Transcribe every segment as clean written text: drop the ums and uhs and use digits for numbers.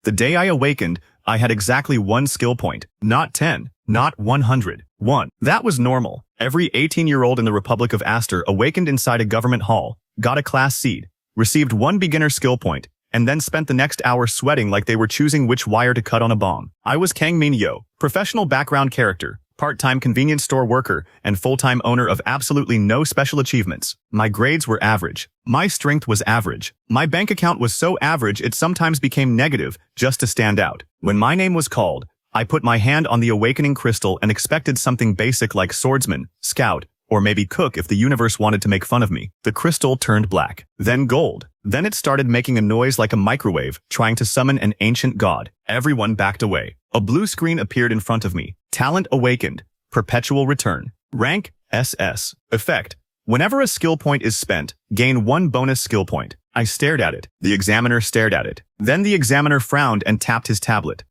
The day I awakened, I had exactly 1 skill point, not 10, not 100. 1. That was normal. Every 18-year-old in the Republic of Aster awakened inside a government hall, got a class seed, received 1 beginner skill point, and then spent the next hour sweating like they were choosing which wire to cut on a bomb. I was Kang Minho, professional background character, part-time convenience store worker, and full-time owner of absolutely no special achievements. My grades were average. My strength was average. My bank account was so average it sometimes became negative just to stand out. When my name was called, I put my hand on the awakening crystal and expected something basic like swordsman, scout, or maybe cook if the universe wanted to make fun of me. The crystal turned black, then gold. Then it started making a noise like a microwave, trying to summon an ancient god. Everyone backed away. A blue screen appeared in front of me. Talent awakened. Perpetual return. Rank, SS. Effect. Whenever a skill point is spent, gain 1 bonus skill point. I stared at it. The examiner stared at it. Then the examiner frowned and tapped his tablet.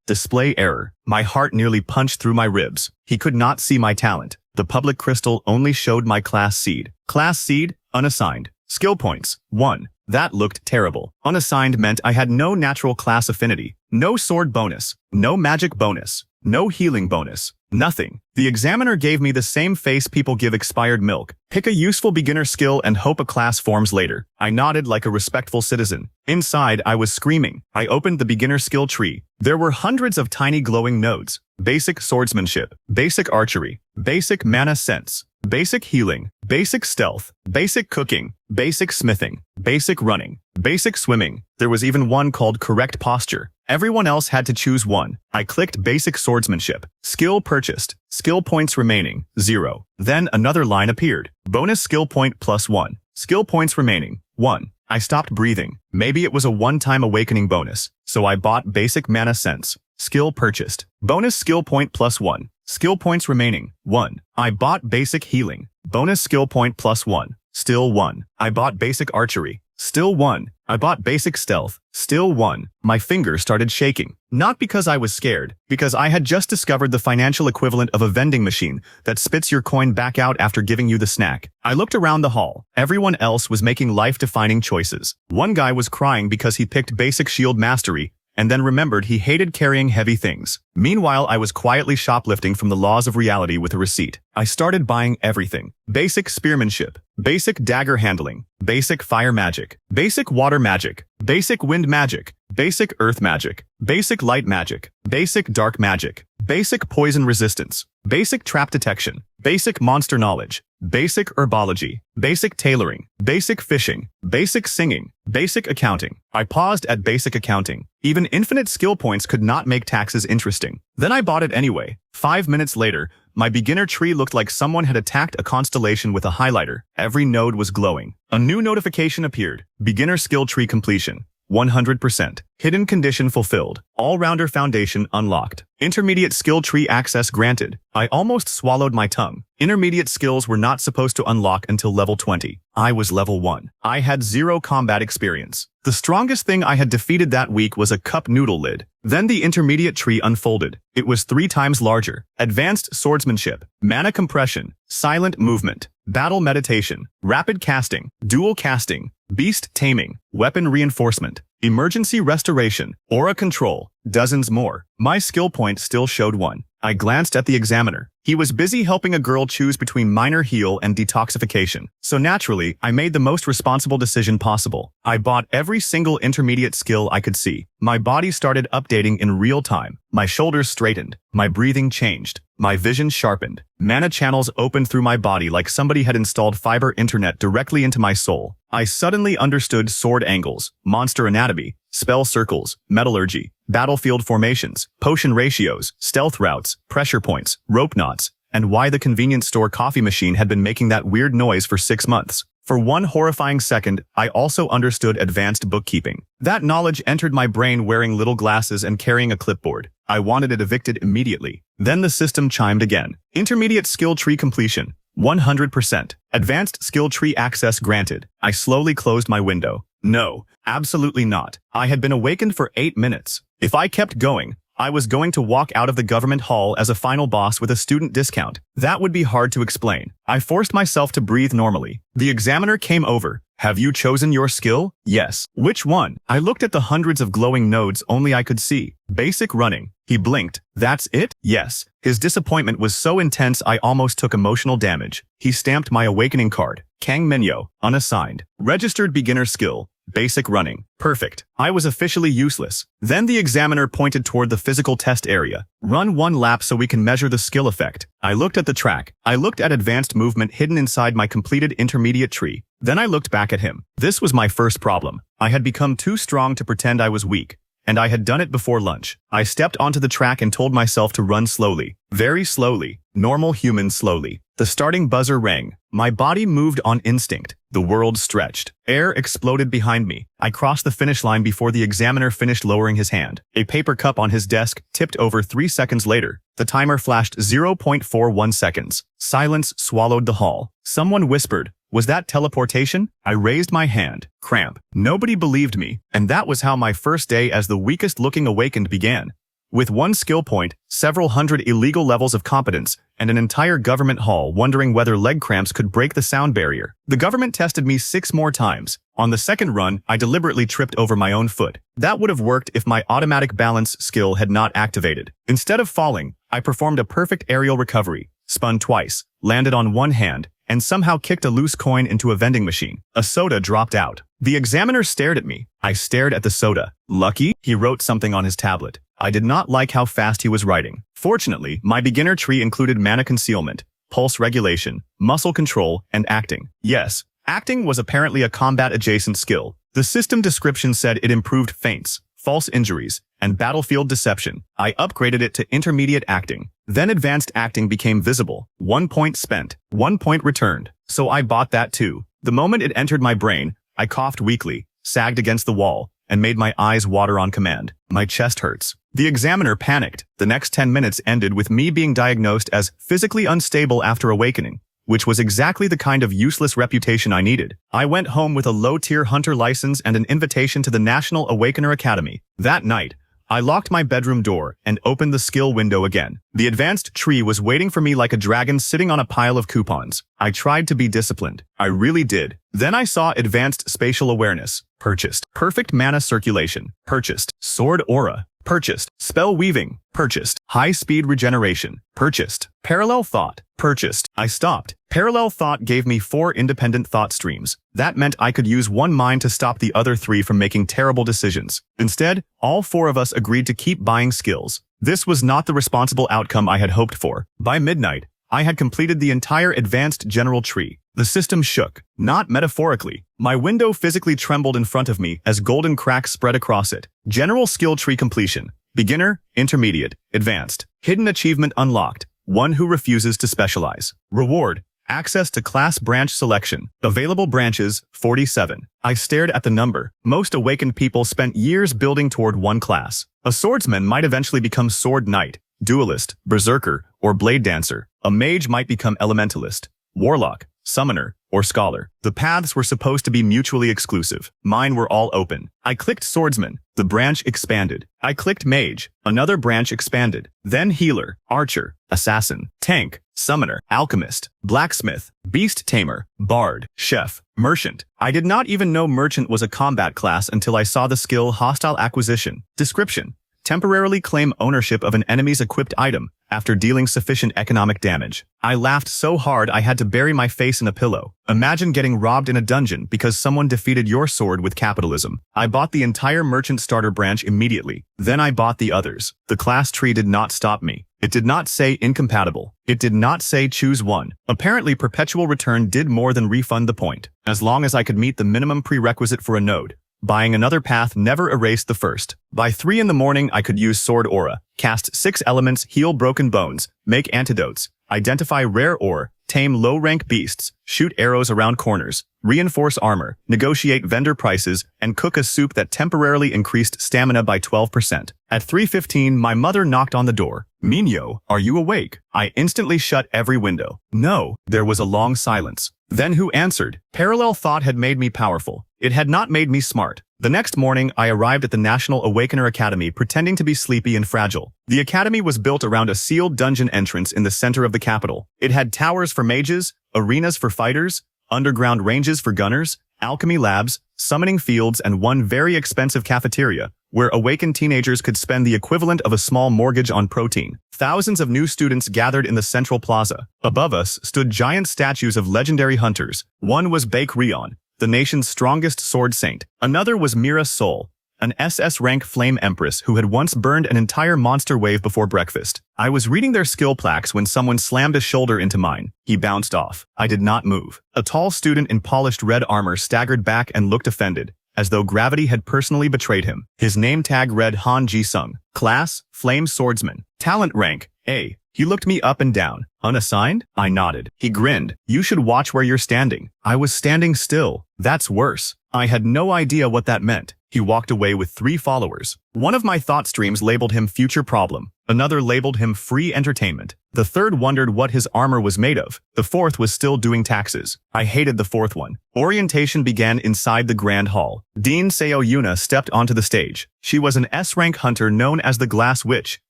Display error. My heart nearly punched through my ribs. He could not see my talent. The public crystal only showed my class seed. Class seed, unassigned. Skill points, 1. That looked terrible. Unassigned meant I had no natural class affinity, no sword bonus, no magic bonus, no healing bonus, nothing. The examiner gave me the same face people give expired milk. Pick a useful beginner skill and hope a class forms later. I nodded like a respectful citizen. Inside, I was screaming. I opened the beginner skill tree. There were hundreds of tiny glowing nodes. Basic swordsmanship, basic archery, basic mana sense, basic healing, basic stealth, basic cooking, basic smithing, basic running, basic swimming. There was even one called correct posture. Everyone else had to choose one. I clicked basic swordsmanship. Skill purchased. Skill points remaining, 0. Then another line appeared. Bonus skill point plus 1. Skill points remaining, 1. I stopped breathing. Maybe it was a one-time awakening bonus, so I bought basic mana sense. Skill purchased. Bonus skill point plus 1. Skill points remaining, 1. I bought basic healing. Bonus skill point plus 1. Still 1. I bought basic archery. Still 1. I bought basic stealth. Still 1. My fingers started shaking. Not because I was scared, because I had just discovered the financial equivalent of a vending machine that spits your coin back out after giving you the snack. I looked around the hall. Everyone else was making life-defining choices. One guy was crying because he picked basic shield mastery, and then remembered he hated carrying heavy things. Meanwhile, I was quietly shoplifting from the laws of reality with a receipt. I started buying everything. Basic spearmanship, basic dagger handling, basic fire magic, basic water magic, basic wind magic, basic earth magic, basic light magic, basic dark magic, basic poison resistance, basic trap detection, basic monster knowledge, basic herbology, basic tailoring, basic fishing, basic singing, basic accounting. I paused at basic accounting. Even infinite skill points could not make taxes interesting. Then I bought it anyway. 5 minutes later, my beginner tree looked like someone had attacked a constellation with a highlighter. Every node was glowing. A new notification appeared. Beginner skill tree completion. 100%. Hidden condition fulfilled. All-rounder foundation unlocked. Intermediate skill tree access granted. I almost swallowed my tongue. Intermediate skills were not supposed to unlock until level 20. I was level 1. I had 0 combat experience. The strongest thing I had defeated that week was a cup noodle lid. Then the intermediate tree unfolded. It was 3 times larger. Advanced swordsmanship, mana compression, silent movement, battle meditation, rapid casting, dual casting, beast taming, weapon reinforcement, emergency restoration, aura control, dozens more. My skill point still showed 1. I glanced at the examiner. He was busy helping a girl choose between minor heal and detoxification. So naturally, I made the most responsible decision possible. I bought every single intermediate skill I could see. My body started updating in real time. My shoulders straightened. My breathing changed. My vision sharpened. Mana channels opened through my body like somebody had installed fiber internet directly into my soul. I suddenly understood sword angles, monster anatomy, spell circles, metallurgy, battlefield formations, potion ratios, stealth routes, pressure points, rope knots, and why the convenience store coffee machine had been making that weird noise for 6 months. For one horrifying second, I also understood advanced bookkeeping. That knowledge entered my brain wearing little glasses and carrying a clipboard. I wanted it evicted immediately. Then the system chimed again. Intermediate skill tree completion. 100%. Advanced skill tree access granted. I slowly closed my window. No, absolutely not. I had been awakened for 8 minutes. If I kept going, I was going to walk out of the government hall as a final boss with a student discount. That would be hard to explain. I forced myself to breathe normally. The examiner came over. Have you chosen your skill? Yes. Which one? I looked at the hundreds of glowing nodes only I could see. Basic running. He blinked. That's it? Yes. His disappointment was so intense I almost took emotional damage. He stamped my awakening card. Kang Minho, unassigned. Registered beginner skill. Basic running. Perfect. I was officially useless. Then the examiner pointed toward the physical test area. Run 1 lap so we can measure the skill effect. I looked at the track. I looked at advanced movement hidden inside my completed intermediate tree. Then I looked back at him. This was my first problem. I had become too strong to pretend I was weak. And I had done it before lunch. I stepped onto the track and told myself to run slowly. Very slowly. Normal human slowly. The starting buzzer rang. My body moved on instinct. The world stretched. Air exploded behind me. I crossed the finish line before the examiner finished lowering his hand. A paper cup on his desk tipped over 3 seconds later. The timer flashed 0.41 seconds. Silence swallowed the hall. Someone whispered, "Was that teleportation?" I raised my hand. Cramp. Nobody believed me, and that was how my first day as the weakest-looking awakened began. With 1 skill point, several hundred illegal levels of competence, and an entire government hall wondering whether leg cramps could break the sound barrier. The government tested me 6 more times. On the second run, I deliberately tripped over my own foot. That would have worked if my automatic balance skill had not activated. Instead of falling, I performed a perfect aerial recovery, spun twice, landed on one hand, and somehow kicked a loose coin into a vending machine. A soda dropped out. The examiner stared at me. I stared at the soda. Lucky? He wrote something on his tablet. I did not like how fast he was writing. Fortunately, my beginner tree included mana concealment, pulse regulation, muscle control, and acting. Yes, acting was apparently a combat-adjacent skill. The system description said it improved feints, false injuries, and battlefield deception. I upgraded it to intermediate acting. Then advanced acting became visible. 1 point spent, 1 point returned. So I bought that too. The moment it entered my brain, I coughed weakly, sagged against the wall, and made my eyes water on command. My chest hurts. The examiner panicked. The next 10 minutes ended with me being diagnosed as physically unstable after awakening, which was exactly the kind of useless reputation I needed. I went home with a low-tier hunter license and an invitation to the National Awakener Academy. That night, I locked my bedroom door and opened the skill window again. The advanced tree was waiting for me like a dragon sitting on a pile of coupons. I tried to be disciplined. I really did. Then I saw advanced spatial awareness. Purchased. Perfect mana circulation. Purchased. Sword aura. Purchased. Spell weaving. Purchased. High-speed regeneration. Purchased. Parallel thought. Purchased. I stopped. Parallel thought gave me 4 independent thought streams. That meant I could use one mind to stop the other 3 from making terrible decisions. Instead, all 4 of us agreed to keep buying skills. This was not the responsible outcome I had hoped for. By midnight, I had completed the entire advanced general tree. The system shook, not metaphorically. My window physically trembled in front of me as golden cracks spread across it. General skill tree completion. Beginner, intermediate, advanced. Hidden achievement unlocked. One who refuses to specialize. Reward. Access to class branch selection. Available branches, 47. I stared at the number. Most awakened people spent years building toward one class. A swordsman might eventually become sword knight, duelist, berserker, or blade dancer. A mage might become elementalist, warlock, summoner, or scholar. The paths were supposed to be mutually exclusive. Mine were all open. I clicked swordsman. The branch expanded. I clicked mage. Another branch expanded. Then healer, archer, assassin, tank, summoner, alchemist, blacksmith, beast tamer, bard, chef, merchant. I did not even know merchant was a combat class until I saw the skill hostile acquisition. Description. Temporarily claim ownership of an enemy's equipped item after dealing sufficient economic damage. I laughed so hard I had to bury my face in a pillow. Imagine getting robbed in a dungeon because someone defeated your sword with capitalism. I bought the entire merchant starter branch immediately. Then I bought the others. The class tree did not stop me. It did not say incompatible. It did not say choose one. Apparently perpetual return did more than refund the point. As long as I could meet the minimum prerequisite for a node. Buying another path never erased the first. By 3 in the morning, I could use sword aura, cast 6 elements, heal broken bones, make antidotes, identify rare ore, tame low-rank beasts, shoot arrows around corners, reinforce armor, negotiate vendor prices, and cook a soup that temporarily increased stamina by 12%. At 3:15, my mother knocked on the door. "Minho, are you awake?" I instantly shut every window. No, there was a long silence. Then who answered? Parallel thought had made me powerful. It had not made me smart. The next morning, I arrived at the National Awakener Academy pretending to be sleepy and fragile. The academy was built around a sealed dungeon entrance in the center of the capital. It had towers for mages, arenas for fighters, underground ranges for gunners, alchemy labs, summoning fields, and one very expensive cafeteria, where awakened teenagers could spend the equivalent of a small mortgage on protein. Thousands of new students gathered in the central plaza. Above us stood giant statues of legendary hunters. One was Baek-Rion, the nation's strongest sword saint. Another was Mira Sol, an SS-rank flame empress who had once burned an entire monster wave before breakfast. I was reading their skill plaques when someone slammed a shoulder into mine. He bounced off. I did not move. A tall student in polished red armor staggered back and looked offended, as though gravity had personally betrayed him. His name tag read Han Ji-sung. Class, Flame Swordsman. Talent rank, A. He looked me up and down. Unassigned? I nodded. He grinned. You should watch where you're standing. I was standing still. That's worse. I had no idea what that meant. He walked away with 3 followers. One of my thought streams labeled him future problem. Another labeled him free entertainment. The third wondered what his armor was made of. The fourth was still doing taxes. I hated the fourth one. Orientation began inside the Grand Hall. Dean Seo Yuna stepped onto the stage. She was an S-rank hunter known as the Glass Witch,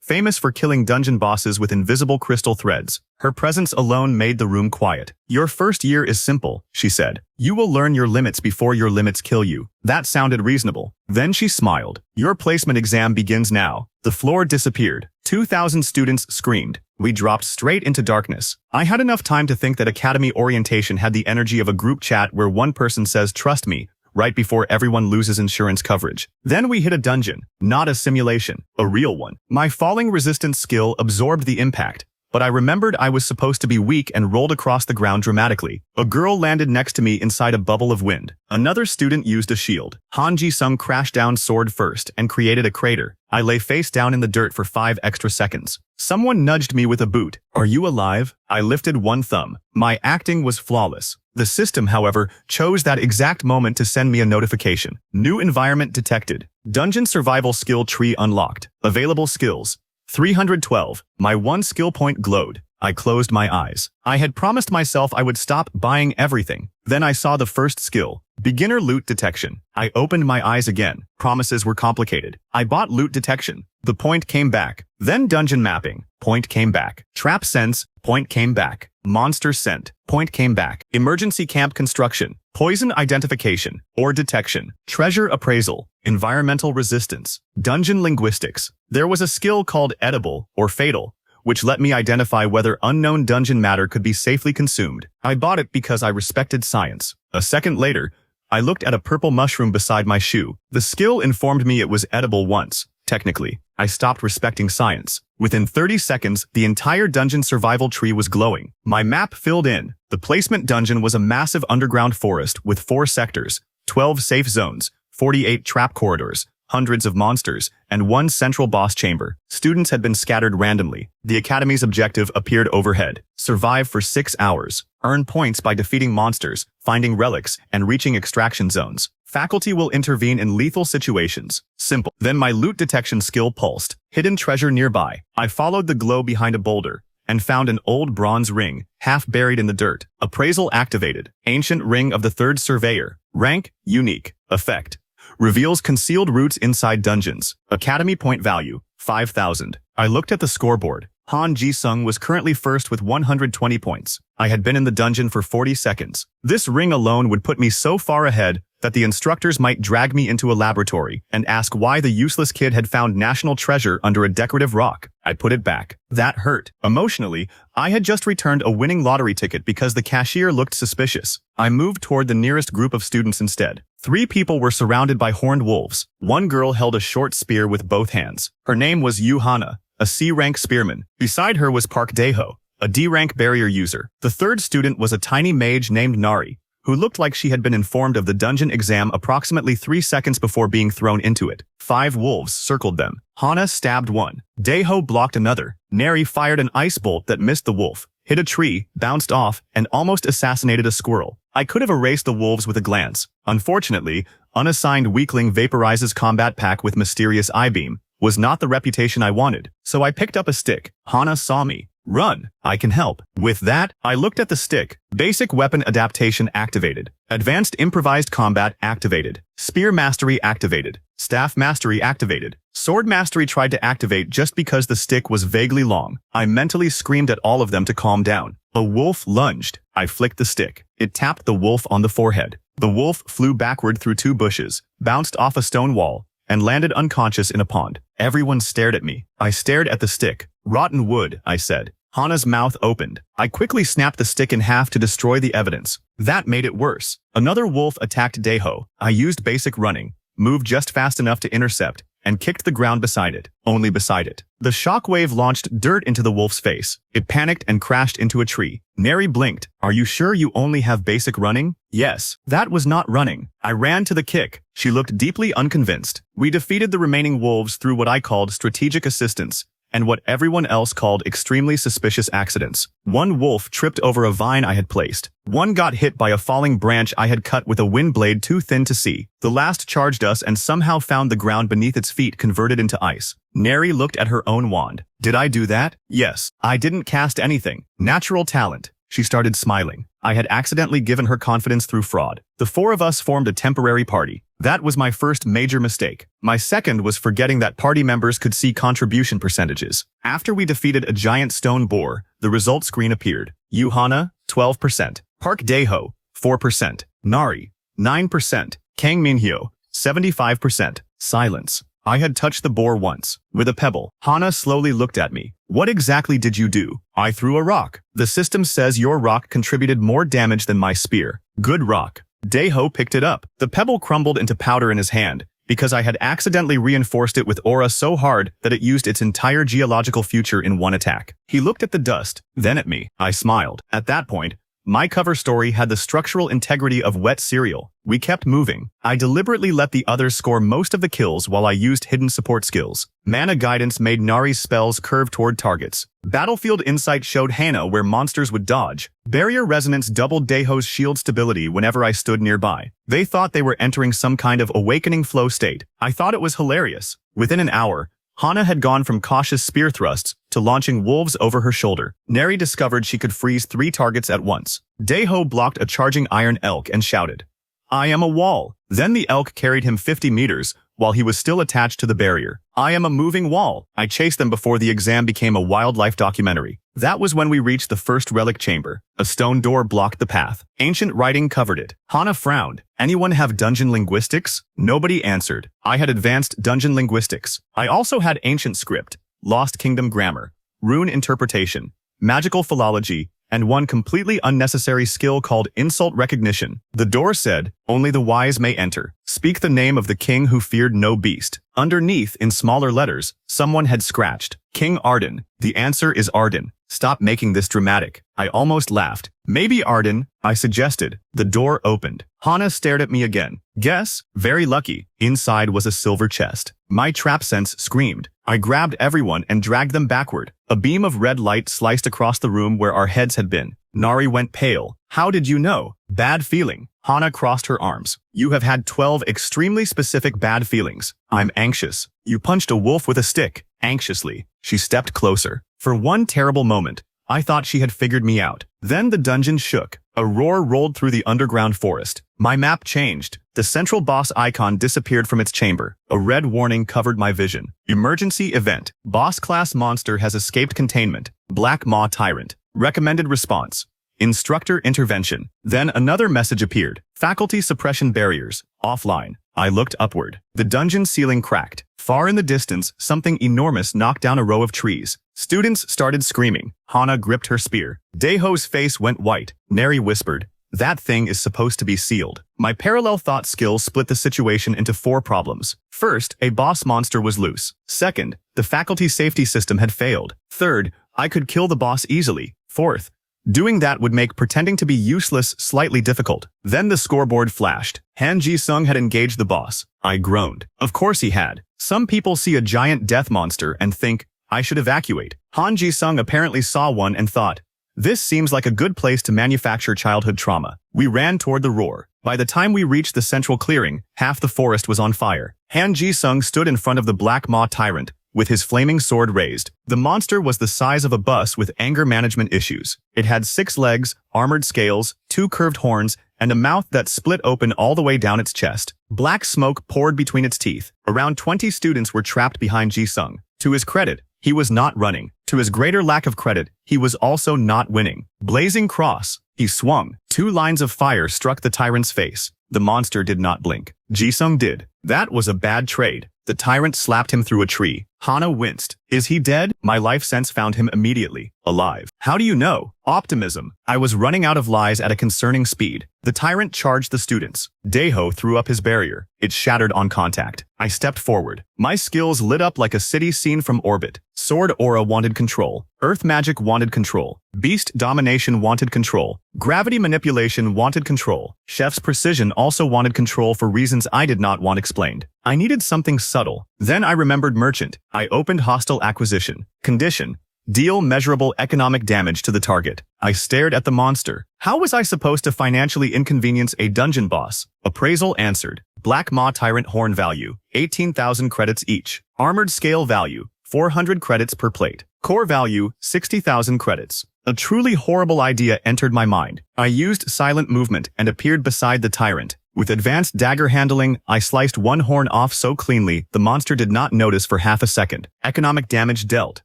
famous for killing dungeon bosses with invisible crystal threads. Her presence alone made the room quiet. Your first year is simple, she said. You will learn your limits before your limits kill you. That sounded reasonable. Then she smiled. Your placement exam begins now. The floor disappeared. 2,000 students screamed. We dropped straight into darkness. I had enough time to think that academy orientation had the energy of a group chat where one person says, "Trust me," right before everyone loses insurance coverage. Then we hit a dungeon, not a simulation, a real one. My falling resistance skill absorbed the impact, but I remembered I was supposed to be weak and rolled across the ground dramatically. A girl landed next to me inside a bubble of wind. Another student used a shield. Han Ji-sung crashed down sword first and created a crater. I lay face down in the dirt for 5 extra seconds. Someone nudged me with a boot. Are you alive? I lifted one thumb. My acting was flawless. The system, however, chose that exact moment to send me a notification. New environment detected. Dungeon survival skill tree unlocked. Available skills. 312. My one skill point glowed. I closed my eyes. I had promised myself I would stop buying everything. Then I saw the first skill. Beginner loot detection. I opened my eyes again. Promises were complicated. I bought loot detection. The point came back. Then dungeon mapping. Point came back. Trap sense. Point came back. Monster scent. Point came back. Emergency camp construction. Poison identification or detection. Treasure appraisal. Environmental resistance. Dungeon linguistics. There was a skill called edible or fatal, which let me identify whether unknown dungeon matter could be safely consumed. I bought it because I respected science. A second later, I looked at a purple mushroom beside my shoe. The skill informed me it was edible once. Technically, I stopped respecting science. Within 30 seconds, the entire dungeon survival tree was glowing. My map filled in. The placement dungeon was a massive underground forest with 4 sectors, 12 safe zones, 48 trap corridors, hundreds of monsters, and 1 central boss chamber. Students had been scattered randomly. The academy's objective appeared overhead. Survive for 6 hours. Earn points by defeating monsters, finding relics, and reaching extraction zones. Faculty will intervene in lethal situations. Simple. Then my loot detection skill pulsed. Hidden treasure nearby. I followed the glow behind a boulder and found an old bronze ring, half buried in the dirt. Appraisal activated. Ancient ring of the 3rd surveyor. Rank, unique. Effect. Reveals concealed routes inside dungeons. Academy point value, 5,000. I looked at the scoreboard. Han Ji-sung was currently first with 120 points. I had been in the dungeon for 40 seconds. This ring alone would put me so far ahead that the instructors might drag me into a laboratory and ask why the useless kid had found national treasure under a decorative rock. I put it back. That hurt. Emotionally, I had just returned a winning lottery ticket because the cashier looked suspicious. I moved toward the nearest group of students instead. 3 people were surrounded by horned wolves. One girl held a short spear with both hands. Her name was Yu Hana, a C-rank spearman. Beside her was Park Daeho, a D-rank barrier user. The 3rd student was a tiny mage named Nari, who looked like she had been informed of the dungeon exam approximately 3 seconds before being thrown into it. 5 wolves circled them. Hana stabbed one. Daeho blocked another. Nari fired an ice bolt that missed the wolf, hit a tree, bounced off, and almost assassinated a squirrel. I could have erased the wolves with a glance. Unfortunately, Unassigned weakling vaporizes combat pack with mysterious eye beam was not the reputation I wanted, so I picked up a stick. Hana saw me. Run. I can help. With that, I looked at the stick. Basic weapon adaptation activated. Advanced improvised combat activated. Spear mastery activated. Staff mastery activated. Sword mastery tried to activate just because the stick was vaguely long. I mentally screamed at all of them to calm down. A wolf lunged. I flicked the stick. It tapped the wolf on the forehead. The wolf flew backward through 2 bushes, bounced off a stone wall, and landed unconscious in a pond. Everyone stared at me. I stared at the stick. Rotten wood, I said. Hana's mouth opened. I quickly snapped the stick in half to destroy the evidence. That made it worse. Another wolf attacked Daeho. I used basic running, moved just fast enough to intercept, and kicked the ground beside it, only beside it. The shockwave launched dirt into the wolf's face. It panicked and crashed into a tree. Neri blinked. Are you sure you only have basic running? Yes. That was not running. I ran to the kick. She looked deeply unconvinced. We defeated the remaining wolves through what I called strategic assistance, and what everyone else called extremely suspicious accidents. One wolf tripped over a vine I had placed. One got hit by a falling branch I had cut with a wind blade too thin to see. The last charged us and somehow found the ground beneath its feet converted into ice. Neri looked at her own wand. Did I do that? Yes. I didn't cast anything. Natural talent. She started smiling. I had accidentally given her confidence through fraud. The 4 of us formed a temporary party. That was my first major mistake. My second was forgetting that party members could see contribution percentages. After we defeated a giant stone boar, the result screen appeared. Hana, 12%. Park Daeho, 4%. Nari, 9%. Kang Minho, 75%. Silence. I had touched the boar once, with a pebble. Hana slowly looked at me. What exactly did you do? I threw a rock. The system says your rock contributed more damage than my spear. Good rock. Daeho picked it up. The pebble crumbled into powder in his hand, because I had accidentally reinforced it with aura so hard that it used its entire geological future in one attack. He looked at the dust, then at me. I smiled. At that point, my cover story had the structural integrity of wet cereal. We kept moving. I deliberately let the others score most of the kills while I used hidden support skills. Mana guidance made Nari's spells curve toward targets. Battlefield insight showed Hana where monsters would dodge. Barrier resonance doubled Daeho's shield stability whenever I stood nearby. They thought they were entering some kind of awakening flow state. I thought it was hilarious. Within an hour, Hana had gone from cautious spear thrusts to launching wolves over her shoulder. Neri discovered she could freeze 3 targets at once. Daeho blocked a charging iron elk and shouted, I am a wall. Then the elk carried him 50 meters while he was still attached to the barrier. I am a moving wall. I chased them before the exam became a wildlife documentary. That was when we reached the first relic chamber. A stone door blocked the path. Ancient writing covered it. Hana frowned. Anyone have dungeon linguistics? Nobody answered. I had advanced dungeon linguistics. I also had ancient script, Lost Kingdom grammar, rune interpretation, magical philology, and one completely unnecessary skill called insult recognition. The door said, only the wise may enter. Speak the name of the king who feared no beast. Underneath, in smaller letters, someone had scratched, King Arden. The answer is Arden. Stop making this dramatic. I almost laughed. Maybe Arden, I suggested. The door opened. Hana stared at me again. Guess? Very lucky. Inside was a silver chest. My trap sense screamed. I grabbed everyone and dragged them backward. A beam of red light sliced across the room where our heads had been. Nari went pale. How did you know? Bad feeling. Hana crossed her arms. You have had 12 extremely specific bad feelings. I'm anxious. You punched a wolf with a stick. Anxiously. She stepped closer. For one terrible moment, I thought she had figured me out. Then the dungeon shook. A roar rolled through the underground forest. My map changed. The central boss icon disappeared from its chamber. A red warning covered my vision. Emergency event. Boss class monster has escaped containment. Black Maw Tyrant. Recommended response. Instructor intervention. Then another message appeared. Faculty suppression barriers. Offline. I looked upward. The dungeon ceiling cracked. Far in the distance, something enormous knocked down a row of trees. Students started screaming. Hana gripped her spear. Daeho's face went white. Neri whispered, that thing is supposed to be sealed. My parallel thought skill split the situation into 4 problems. First, a boss monster was loose. Second, the faculty safety system had failed. Third, I could kill the boss easily. Fourth, doing that would make pretending to be useless slightly difficult. Then the scoreboard flashed. Han Ji-sung had engaged the boss. I groaned. Of course he had. Some people see a giant death monster and think, I should evacuate. Han Ji-sung apparently saw one and thought, this seems like a good place to manufacture childhood trauma. We ran toward the roar. By the time we reached the central clearing, half the forest was on fire. Han Ji-sung stood in front of the Black Maw Tyrant, with his flaming sword raised. The monster was the size of a bus with anger management issues. It had 6 legs, armored scales, 2 curved horns, and a mouth that split open all the way down its chest. Black smoke poured between its teeth. Around 20 students were trapped behind Ji-sung. To his credit, he was not running. To his greater lack of credit, he was also not winning. Blazing cross, he swung. 2 lines of fire struck the tyrant's face. The monster did not blink. Ji-sung did. That was a bad trade. The tyrant slapped him through a tree. Hana winced. Is he dead? My life sense found him immediately. Alive. How do you know? Optimism. I was running out of lies at a concerning speed. The tyrant charged the students. Daeho threw up his barrier. It shattered on contact. I stepped forward. My skills lit up like a city seen from orbit. Sword aura wanted control. Earth magic wanted control. Beast domination wanted control. Gravity manipulation wanted control. Chef's precision also wanted control for reasons I did not want explained. I needed something subtle. Then I remembered merchant. I opened hostile acquisition. Condition. Deal measurable economic damage to the target. I stared at the monster. How was I supposed to financially inconvenience a dungeon boss? Appraisal answered. Black Maw Tyrant Horn value, 18,000 credits each. Armored scale value, 400 credits per plate. Core value, 60,000 credits. A truly horrible idea entered my mind. I used silent movement and appeared beside the tyrant. With advanced dagger handling, I sliced one horn off so cleanly the monster did not notice for half a second. Economic damage dealt.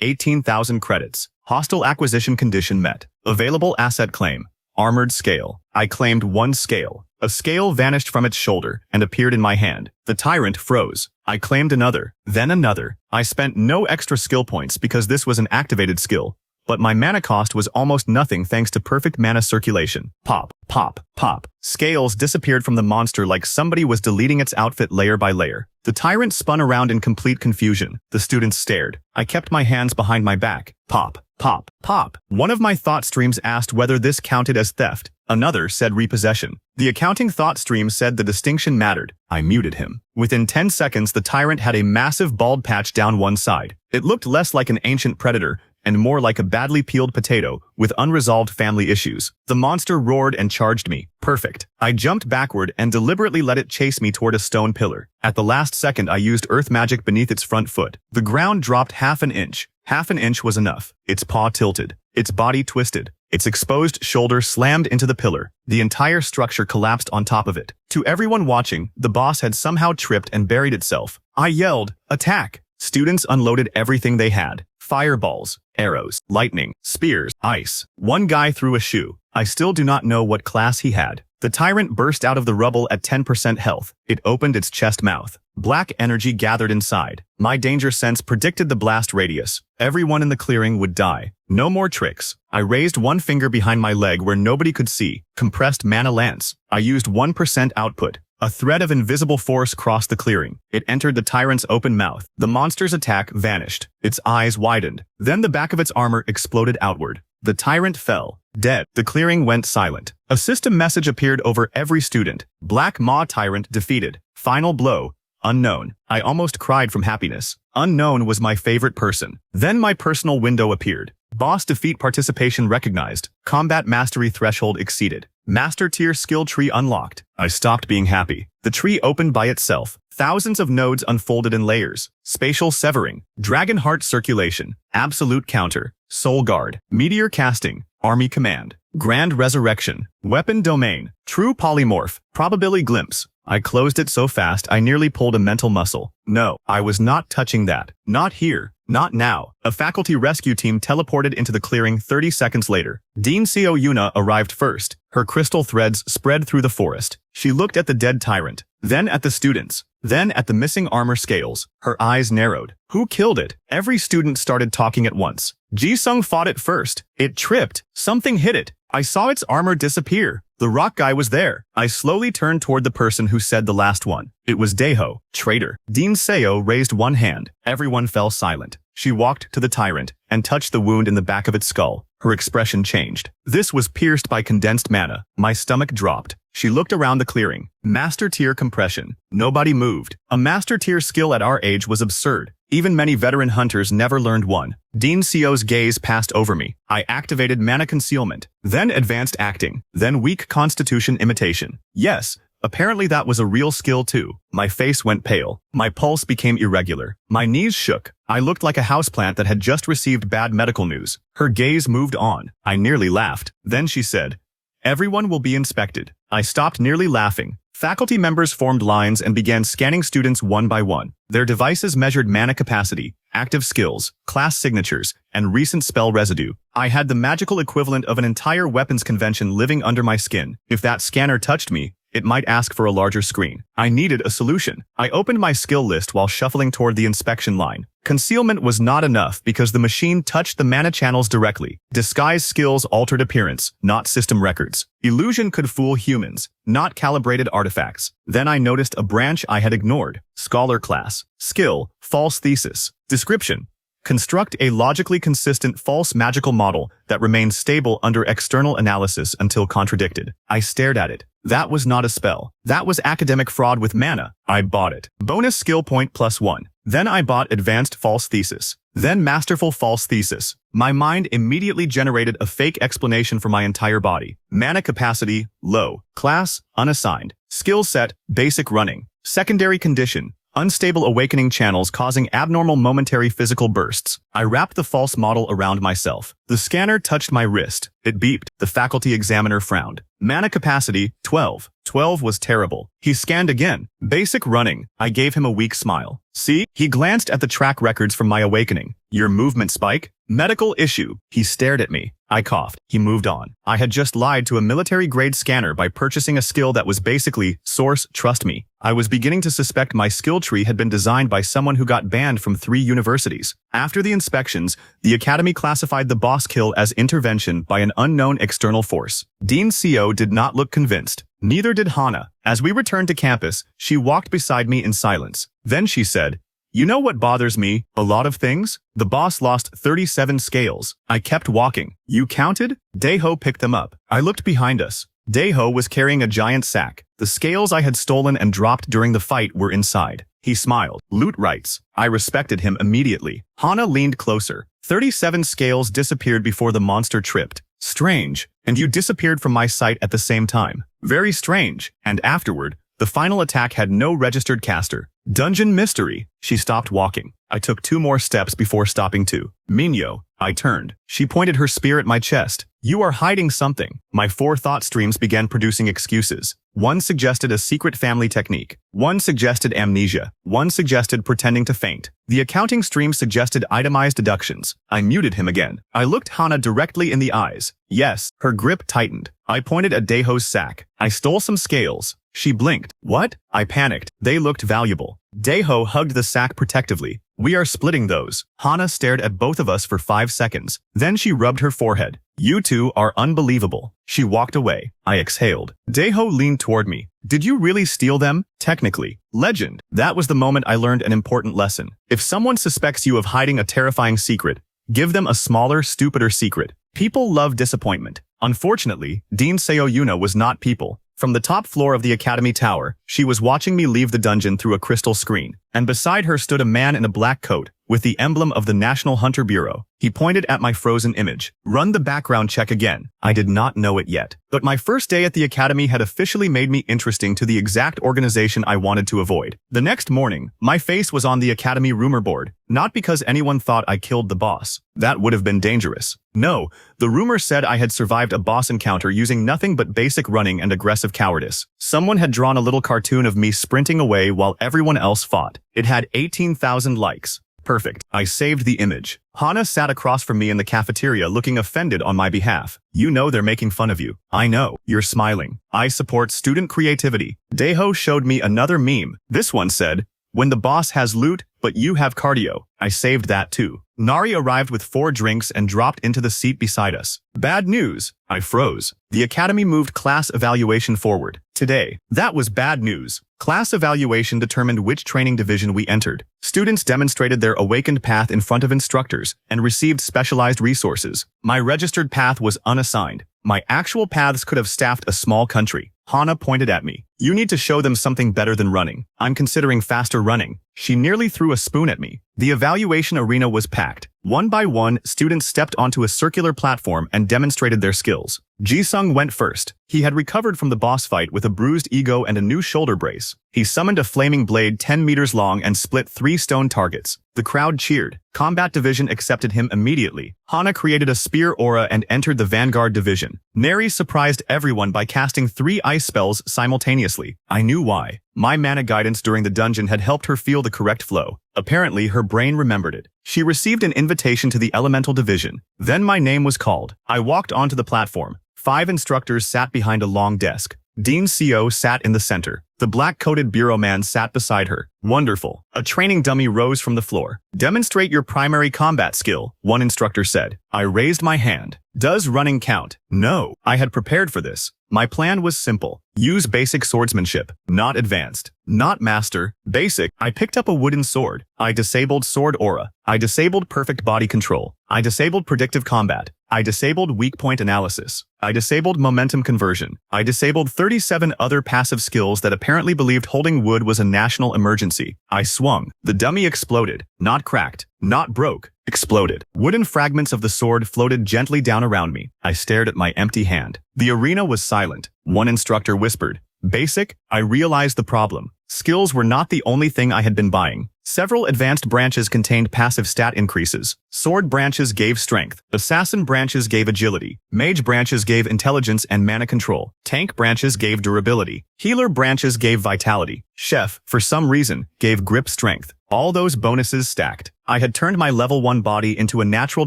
18,000 credits. Hostile acquisition condition met. Available asset claim. Armored scale. I claimed 1 scale. A scale vanished from its shoulder and appeared in my hand. The tyrant froze. I claimed another, then another. I spent no extra skill points because this was an activated skill, but my mana cost was almost nothing thanks to perfect mana circulation. Pop, pop, pop. Scales disappeared from the monster like somebody was deleting its outfit layer by layer. The tyrant spun around in complete confusion. The students stared. I kept my hands behind my back. Pop, pop, pop. One of my thought streams asked whether this counted as theft. Another said repossession. The accounting thought stream said the distinction mattered. I muted him. Within 10 seconds, the tyrant had a massive bald patch down one side. It looked less like an ancient predator and more like a badly peeled potato with unresolved family issues. The monster roared and charged me. Perfect. I jumped backward and deliberately let it chase me toward a stone pillar. At the last second, I used earth magic beneath its front foot. The ground dropped half an inch. Half an inch was enough. Its paw tilted. Its body twisted. Its exposed shoulder slammed into the pillar. The entire structure collapsed on top of it. To everyone watching, the boss had somehow tripped and buried itself. I yelled, "Attack!" Students unloaded everything they had. Fireballs, arrows, lightning, spears, ice. One guy threw a shoe. I still do not know what class he had. The tyrant burst out of the rubble at 10% health. It opened its chest mouth. Black energy gathered inside. My danger sense predicted the blast radius. Everyone in the clearing would die. No more tricks. I raised one finger behind my leg where nobody could see. Compressed mana lance. I used 1% output. A thread of invisible force crossed the clearing. It entered the tyrant's open mouth. The monster's attack vanished. Its eyes widened. Then the back of its armor exploded outward. The tyrant fell. Dead. The clearing went silent. A system message appeared over every student. Black Maw Tyrant defeated. Final blow. Unknown. I almost cried from happiness. Unknown was my favorite person. Then my personal window appeared. Boss defeat participation recognized. Combat mastery threshold exceeded. Master tier skill tree unlocked. I stopped being happy. The tree opened by itself. Thousands of nodes unfolded in layers. Spatial severing. Dragon heart circulation. Absolute counter. Soul guard. Meteor casting. Army command. Grand resurrection. Weapon domain. True polymorph. Probability glimpse. I closed it so fast I nearly pulled a mental muscle. No, I was not touching that. Not here. Not now. A faculty rescue team teleported into the clearing 30 seconds later. Dean Seo Yuna arrived first. Her crystal threads spread through the forest. She looked at the dead tyrant, then at the students, then at the missing armor scales. Her eyes narrowed. Who killed it? Every student started talking at once. Ji-sung fought it first. It tripped. Something hit it. I saw its armor disappear. The rock guy was there. I slowly turned toward the person who said the last one. It was Daeho, traitor. Dean Seo raised one hand. Everyone fell silent. She walked to the tyrant and touched the wound in the back of its skull. Her expression changed. This was pierced by condensed mana. My stomach dropped. She looked around the clearing. Master tier compression. Nobody moved. A master tier skill at our age was absurd. Even many veteran hunters never learned one. Dean Seo's gaze passed over me. I activated mana concealment, then advanced acting, then weak constitution imitation. Yes, Apparently that was a real skill too. My face went pale. My pulse became irregular. My knees shook. I looked like a houseplant that had just received bad medical news. Her gaze moved on. I nearly laughed. Then she said, "Everyone will be inspected." I stopped, nearly laughing. Faculty members formed lines and began scanning students one by one. Their devices measured mana capacity, active skills, class signatures, and recent spell residue. I had the magical equivalent of an entire weapons convention living under my skin. If that scanner touched me, it might ask for a larger screen. I needed a solution. I opened my skill list while shuffling toward the inspection line. Concealment was not enough because the machine touched the mana channels directly. Disguise skills altered appearance, not system records. Illusion could fool humans, not calibrated artifacts. Then I noticed a branch I had ignored. Scholar class. Skill, false thesis. Description: construct a logically consistent false magical model that remains stable under external analysis until contradicted. I stared at it. That was not a spell. That was academic fraud with mana. I bought it. Bonus skill point +1. Then I bought advanced false thesis. Then masterful false thesis. My mind immediately generated a fake explanation for my entire body. Mana capacity, low. Class, unassigned. Skill set, basic running. Secondary condition, unstable awakening channels causing abnormal momentary physical bursts. I wrapped the false model around myself. The scanner touched my wrist. It beeped. The faculty examiner frowned. Mana capacity, 12. 12 was terrible. He scanned again. Basic running. I gave him a weak smile. See? He glanced at the track records from my awakening. Your movement spike? Medical issue. He stared at me. I coughed. He moved on. I had just lied to a military-grade scanner by purchasing a skill that was basically, source, trust me. I was beginning to suspect my skill tree had been designed by someone who got banned from 3 universities. After the inspections, the Academy classified the boss kill as intervention by an unknown external force. Dean Co did not look convinced. Neither did Hana. As we returned to campus, she walked beside me in silence. Then she said, "You know what bothers me? A lot of things? The boss lost 37 scales." I kept walking. "You counted?" Daeho picked them up. I looked behind us. Daeho was carrying a giant sack. The scales I had stolen and dropped during the fight were inside. He smiled. Loot rights. I respected him immediately. Hana leaned closer. 37 scales disappeared before the monster tripped. Strange. And you disappeared from my sight at the same time. Very strange. And afterward, the final attack had no registered caster. Dungeon mystery. She stopped walking. I took 2 more steps before stopping too. Minho. I turned. She pointed her spear at my chest. "You are hiding something." My 4 thought streams began producing excuses. One suggested a secret family technique. One suggested amnesia. One suggested pretending to faint. The accounting stream suggested itemized deductions. I muted him again. I looked Hana directly in the eyes. Yes, her grip tightened. I pointed at Daeho's sack. "I stole some scales." She blinked. "What?" I panicked. They looked valuable. Daeho hugged the sack protectively. "We are splitting those." Hana stared at both of us for 5 seconds. Then she rubbed her forehead. "You two are unbelievable." She walked away. I exhaled. Daeho leaned toward me. "Did you really steal them?" "Technically." Legend. That was the moment I learned an important lesson. If someone suspects you of hiding a terrifying secret, give them a smaller, stupider secret. People love disappointment. Unfortunately, Dean Seo Yuna was not people. From the top floor of the Academy Tower, she was watching me leave the dungeon through a crystal screen, and beside her stood a man in a black coat, with the emblem of the National Hunter Bureau. He pointed at my frozen image. "Run the background check again." I did not know it yet, but my first day at the Academy had officially made me interesting to the exact organization I wanted to avoid. The next morning, my face was on the Academy rumor board, not because anyone thought I killed the boss. That would have been dangerous. No, the rumor said I had survived a boss encounter using nothing but basic running and aggressive cowardice. Someone had drawn a little cartoon of me sprinting away while everyone else fought. It had 18,000 likes. Perfect. I saved the image. Hana sat across from me in the cafeteria looking offended on my behalf. "You know they're making fun of you." "I know." "You're smiling." "I support student creativity." Daeho showed me another meme. This one said, "When the boss has loot, but you have cardio." I saved that too. Nari arrived with 4 drinks and dropped into the seat beside us. "Bad news." I froze. The Academy moved class evaluation forward. Today. That was bad news. Class evaluation determined which training division we entered. Students demonstrated their awakened path in front of instructors and received specialized resources. My registered path was unassigned. My actual paths could have staffed a small country. Hana pointed at me. "You need to show them something better than running." "I'm considering faster running." She nearly threw a spoon at me. The evaluation arena was packed. One by one, students stepped onto a circular platform and demonstrated their skills. Ji-sung went first. He had recovered from the boss fight with a bruised ego and a new shoulder brace. He summoned a flaming blade 10 meters long and split 3 stone targets. The crowd cheered. Combat Division accepted him immediately. Hana created a spear aura and entered the Vanguard Division. Neri surprised everyone by casting 3 ice spells simultaneously. I knew why. My mana guidance during the dungeon had helped her feel the correct flow. Apparently, her brain remembered it. She received an invitation to the Elemental Division. Then my name was called. I walked onto the platform. 5 instructors sat behind a long desk. Dean Co sat in the center. The black-coated bureau man sat beside her. Wonderful. A training dummy rose from the floor. Demonstrate your primary combat skill, one instructor said. I raised my hand. Does running count? No. I had prepared for this. My plan was simple. Use basic swordsmanship, not advanced, not master, basic. I picked up a wooden sword. I disabled sword aura. I disabled perfect body control. I disabled predictive combat. I disabled weak point analysis. I disabled momentum conversion. I disabled 37 other passive skills that apparently believed holding wood was a national emergency. I swung. The dummy exploded. Not cracked. Not broke. Exploded. Wooden fragments of the sword floated gently down around me. I stared at my empty hand. The arena was silent. One instructor whispered, "Basic." I realized the problem. Skills were not the only thing I had been buying. Several advanced branches contained passive stat increases. Sword branches gave strength. Assassin branches gave agility. Mage branches gave intelligence and mana control. Tank branches gave durability. Healer branches gave vitality. Chef, for some reason, gave grip strength. All those bonuses stacked. I had turned my level 1 body into a natural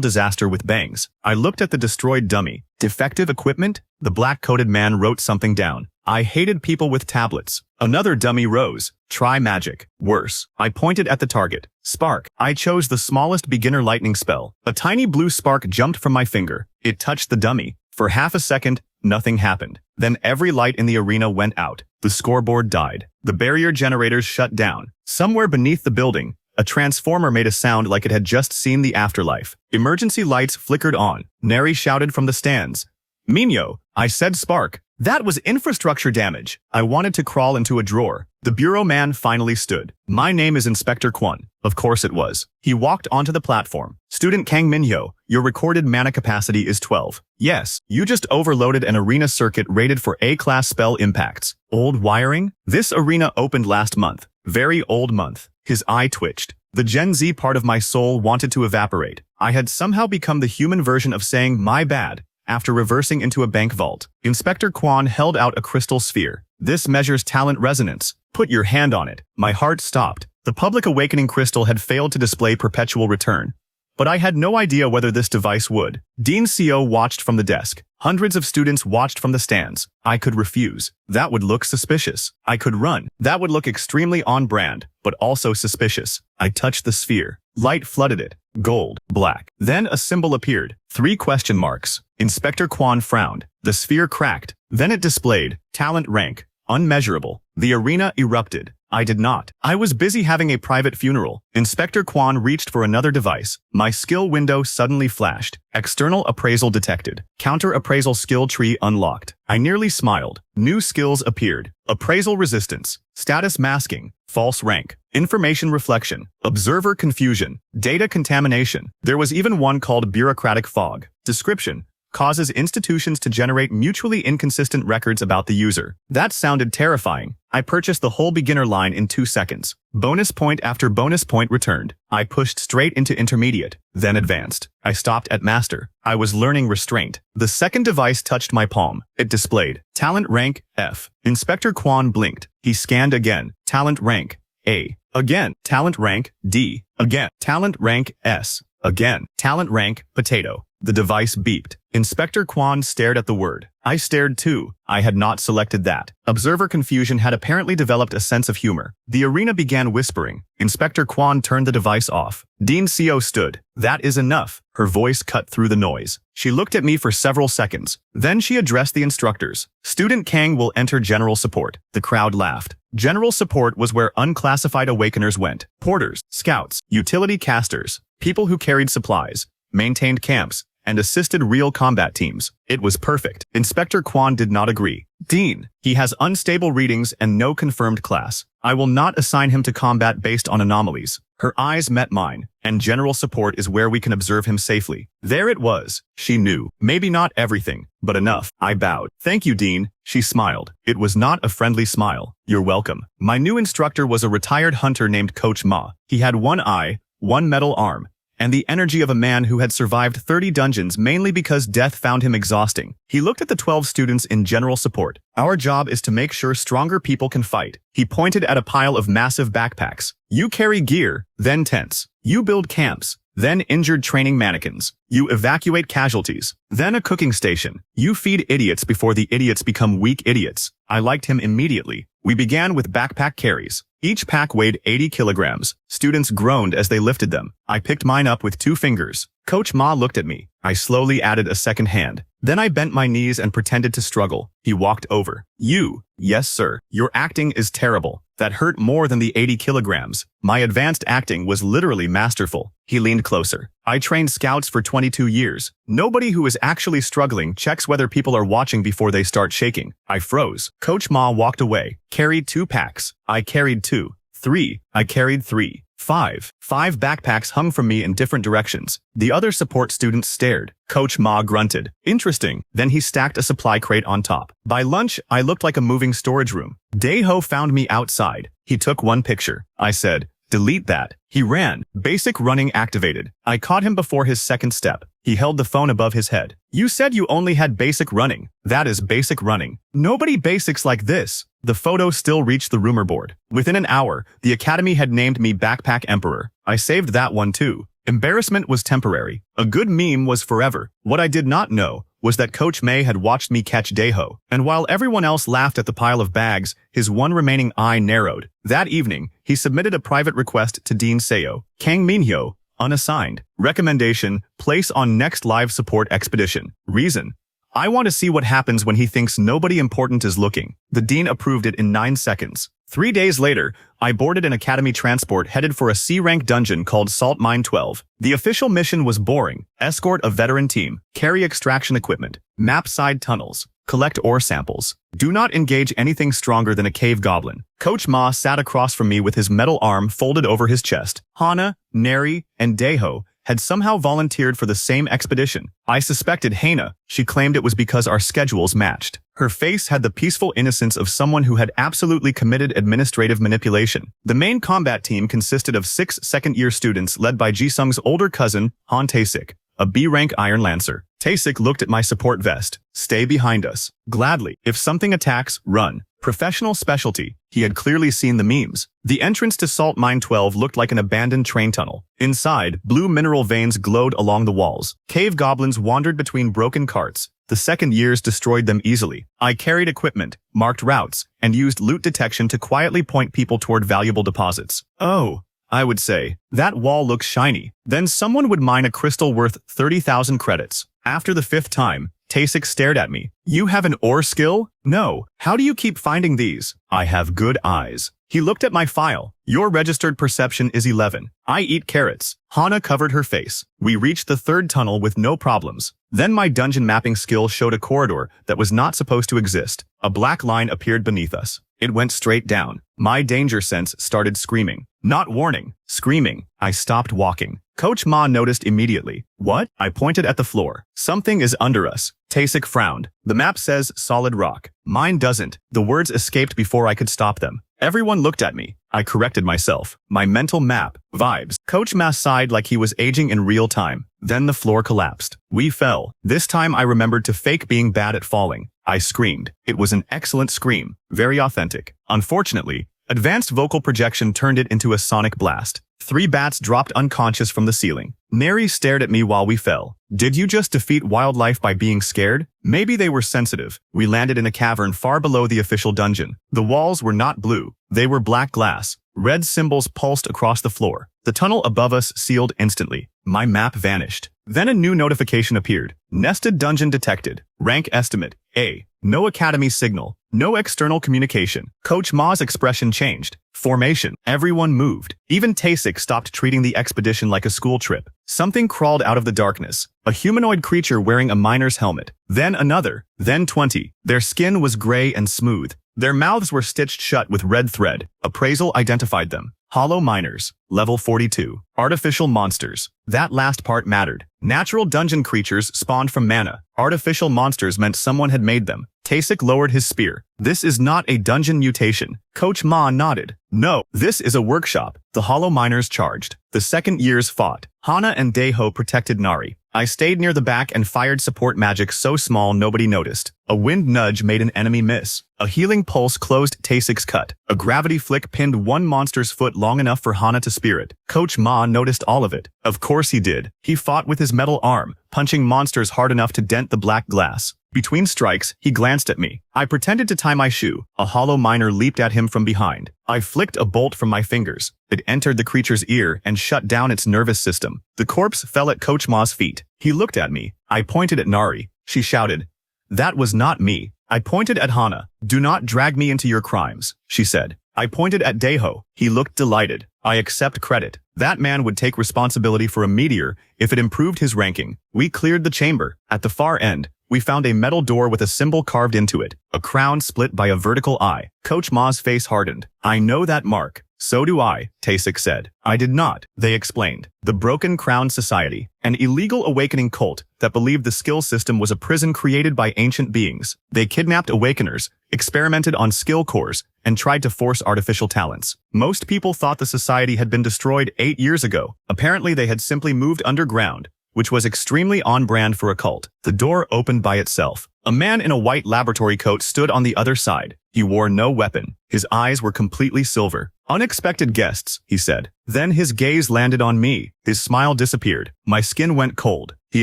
disaster with bangs. I looked at the destroyed dummy. Defective equipment? The black-coated man wrote something down. I hated people with tablets. Another dummy rose. Try magic. Worse. I pointed at the target. Spark. I chose the smallest beginner lightning spell. A tiny blue spark jumped from my finger. It touched the dummy. For half a second, nothing happened. Then every light in the arena went out. The scoreboard died. The barrier generators shut down. Somewhere beneath the building, a transformer made a sound like it had just seen the afterlife. Emergency lights flickered on. Neri shouted from the stands. "Minho!" I said spark. That was infrastructure damage. I wanted to crawl into a drawer. The bureau man finally stood. My name is Inspector Kwon. Of course it was. He walked onto the platform. Student Kang Minho, your recorded mana capacity is 12. Yes, you just overloaded an arena circuit rated for A-class spell impacts. Old wiring? This arena opened last month. Very old month. His eye twitched. The Gen Z part of my soul wanted to evaporate. I had somehow become the human version of saying my bad after reversing into a bank vault. Inspector Kwon held out a crystal sphere. This measures talent resonance. Put your hand on it. My heart stopped. The public awakening crystal had failed to display perpetual return. But I had no idea whether this device would. Dean Co watched from the desk. Hundreds of students watched from the stands. I could refuse. That would look suspicious. I could run. That would look extremely on brand, but also suspicious. I touched the sphere. Light flooded it. Gold. Black. Then a symbol appeared. 3 question marks. Inspector Kwon frowned. The sphere cracked. Then it displayed talent rank. Unmeasurable. The arena erupted. I did not. I was busy having a private funeral. Inspector Kwon reached for another device. My skill window suddenly flashed. External appraisal detected. Counter appraisal skill tree unlocked. I nearly smiled. New skills appeared. Appraisal resistance. Status masking. False rank. Information reflection. Observer confusion. Data contamination. There was even one called bureaucratic fog. Description. Causes institutions to generate mutually inconsistent records about the user. That sounded terrifying. I purchased the whole beginner line in 2 seconds. Bonus point after bonus point returned. I pushed straight into intermediate, then advanced. I stopped at master. I was learning restraint. The second device touched my palm. It displayed talent rank F. Inspector Kwon blinked. He scanned again. Talent rank A. Again. Talent rank D. Again. Talent rank S. Again. Talent rank potato. The device beeped. Inspector Kwon stared at the word. I stared too. I had not selected that. Observer confusion had apparently developed a sense of humor. The arena began whispering. Inspector Kwon turned the device off. Dean Co stood. That is enough. Her voice cut through the noise. She looked at me for several seconds. Then she addressed the instructors. Student Kang will enter general support. The crowd laughed. General support was where unclassified awakeners went. Porters, scouts, utility casters, people who carried supplies, maintained camps, and assisted real combat teams. It was perfect. Inspector Kwon did not agree. Dean, he has unstable readings and no confirmed class. I will not assign him to combat based on anomalies. Her eyes met mine, and general support is where we can observe him safely. There it was. She knew. Maybe not everything, but enough. I bowed. Thank you, Dean. She smiled. It was not a friendly smile. You're welcome. My new instructor was a retired hunter named Coach Ma. He had one eye, one metal arm, and the energy of a man who had survived 30 dungeons mainly because death found him exhausting. He looked at the 12 students in general support. Our job is to make sure stronger people can fight. He pointed at a pile of massive backpacks. You carry gear, then tents. You build camps, then injured training mannequins. You evacuate casualties, then a cooking station. You feed idiots before the idiots become weak idiots. I liked him immediately. We began with backpack carries. Each pack weighed 80 kilograms. Students groaned as they lifted them. I picked mine up with 2 fingers. Coach Ma looked at me. I slowly added a second hand. Then I bent my knees and pretended to struggle. He walked over. You. Yes, sir. Your acting is terrible. That hurt more than the 80 kilograms. My advanced acting was literally masterful. He leaned closer. I trained scouts for 22 years. Nobody who is actually struggling checks whether people are watching before they start shaking. I froze. Coach Ma walked away. Carried 2 packs. I carried 2. 3. I carried 3. 5. 5 backpacks hung from me in different directions. The other support students stared. Coach Ma grunted. Interesting. Then he stacked a supply crate on top. By lunch, I looked like a moving storage room. Daeho found me outside. He took one picture. I said, delete that. He ran. Basic running activated. I caught him before his second step. He held the phone above his head. You said you only had basic running. That is basic running. Nobody basics like this. The photo still reached the rumor board. Within an hour, the academy had named me Backpack Emperor. I saved that one too. Embarrassment was temporary. A good meme was forever. What I did not know was that Coach May had watched me catch Daeho, and while everyone else laughed at the pile of bags, his one remaining eye narrowed. That evening, he submitted a private request to Dean Seo. Kang Minho, unassigned. Recommendation, place on next live support expedition. Reason, I want to see what happens when he thinks nobody important is looking. The dean approved it in 9 seconds. 3 days later, I boarded an academy transport headed for a C-rank dungeon called Salt Mine 12. The official mission was boring. Escort a veteran team, carry extraction equipment, map side tunnels, collect ore samples. Do not engage anything stronger than a cave goblin. Coach Ma sat across from me with his metal arm folded over his chest. Hana, Neri, and Daeho had somehow volunteered for the same expedition. I suspected Hana. She claimed it was because our schedules matched. Her face had the peaceful innocence of someone who had absolutely committed administrative manipulation. The main combat team consisted of 6 second-year students led by Jisung's older cousin, Han Taesik, a B-rank Iron Lancer. Taesik looked at my support vest. Stay behind us. Gladly. If something attacks, run. Professional specialty. He had clearly seen the memes. The entrance to Salt Mine 12 looked like an abandoned train tunnel. Inside, blue mineral veins glowed along the walls. Cave goblins wandered between broken carts. The second years destroyed them easily. I carried equipment, marked routes, and used loot detection to quietly point people toward valuable deposits. Oh, I would say, that wall looks shiny. Then someone would mine a crystal worth 30,000 credits. After the 5th time, Taesik stared at me. You have an ore skill? No. How do you keep finding these? I have good eyes. He looked at my file. Your registered perception is 11. I eat carrots. Hana covered her face. We reached the 3rd tunnel with no problems. Then my dungeon mapping skill showed a corridor that was not supposed to exist. A black line appeared beneath us. It went straight down. My danger sense started screaming. Not warning. Screaming. I stopped walking. Coach Ma noticed immediately. What? I pointed at the floor. Something is under us. Taesik frowned. The map says solid rock. Mine doesn't. The words escaped before I could stop them. Everyone looked at me. I corrected myself. My mental map. Vibes. Coach Ma sighed like he was aging in real time. Then the floor collapsed. We fell. This time I remembered to fake being bad at falling. I screamed. It was an excellent scream. Very authentic. Unfortunately, advanced vocal projection turned it into a sonic blast. 3 bats dropped unconscious from the ceiling. Neri stared at me while we fell. Did you just defeat wildlife by being scared? Maybe they were sensitive. We landed in a cavern far below the official dungeon. The walls were not blue. They were black glass. Red symbols pulsed across the floor. The tunnel above us sealed instantly. My map vanished. Then a new notification appeared. Nested dungeon detected. Rank estimate, A. No academy signal. No external communication. Coach Ma's expression changed. Formation. Everyone moved. Even Taesik stopped treating the expedition like a school trip. Something crawled out of the darkness. A humanoid creature wearing a miner's helmet. Then another. Then 20. Their skin was gray and smooth. Their mouths were stitched shut with red thread. Appraisal identified them. Hollow miners. Level 42. Artificial monsters. That last part mattered. Natural dungeon creatures spawned from mana. Artificial monsters meant someone had made them. Taesik lowered his spear. This is not a dungeon mutation. Coach Ma nodded. No, this is a workshop. The hollow miners charged. The second years fought. Hana and Daeho protected Nari. I stayed near the back and fired support magic so small nobody noticed. A wind nudge made an enemy miss. A healing pulse closed Taesik's cut. A gravity flick pinned one monster's foot long enough for Hana to spear it. Coach Ma noticed all of it. Of course he did. He fought with his metal arm, punching monsters hard enough to dent the black glass. Between strikes, he glanced at me. I pretended to tie my shoe. A hollow miner leaped at him from behind. I flicked a bolt from my fingers. It entered the creature's ear and shut down its nervous system. The corpse fell at Coach Ma's feet. He looked at me. I pointed at Nari. She shouted. That was not me. I pointed at Hana. Do not drag me into your crimes, she said. I pointed at Daeho. He looked delighted. I accept credit. That man would take responsibility for a meteor if it improved his ranking. We cleared the chamber. At the far end, we found a metal door with a symbol carved into it, a crown split by a vertical eye. Coach Ma's face hardened. I know that mark. So do I, Taesik said. I did not, they explained. The Broken Crown Society, an illegal awakening cult that believed the skill system was a prison created by ancient beings. They kidnapped awakeners, experimented on skill cores, and tried to force artificial talents. Most people thought the society had been destroyed 8 years ago. Apparently they had simply moved underground, which was extremely on-brand for a cult. The door opened by itself. A man in a white laboratory coat stood on the other side. He wore no weapon. His eyes were completely silver. Unexpected guests, he said. Then his gaze landed on me. His smile disappeared. My skin went cold. He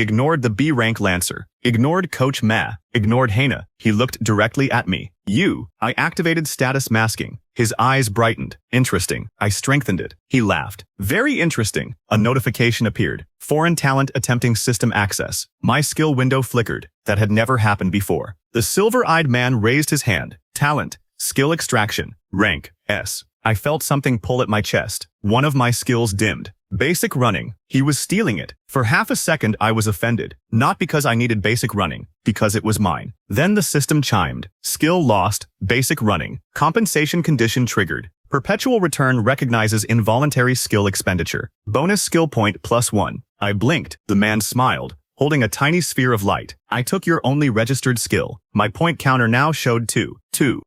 ignored the B-rank Lancer, ignored Coach Ma, ignored Hana. He looked directly at me. You. I activated status masking. His eyes brightened. Interesting. I strengthened it. He laughed. Very interesting. A notification appeared. Foreign talent attempting system access. My skill window flickered. That had never happened before. The silver-eyed man raised his hand. Talent. Skill extraction. Rank. S. I felt something pull at my chest. One of my skills dimmed. Basic running. He was stealing it. For half a second I was offended. Not because I needed basic running, because it was mine. Then the system chimed. Skill lost. Basic running. Compensation condition triggered. Perpetual return recognizes involuntary skill expenditure. Bonus skill point +1. I blinked. The man smiled, holding a tiny sphere of light. I took your only registered skill. My point counter now showed 2.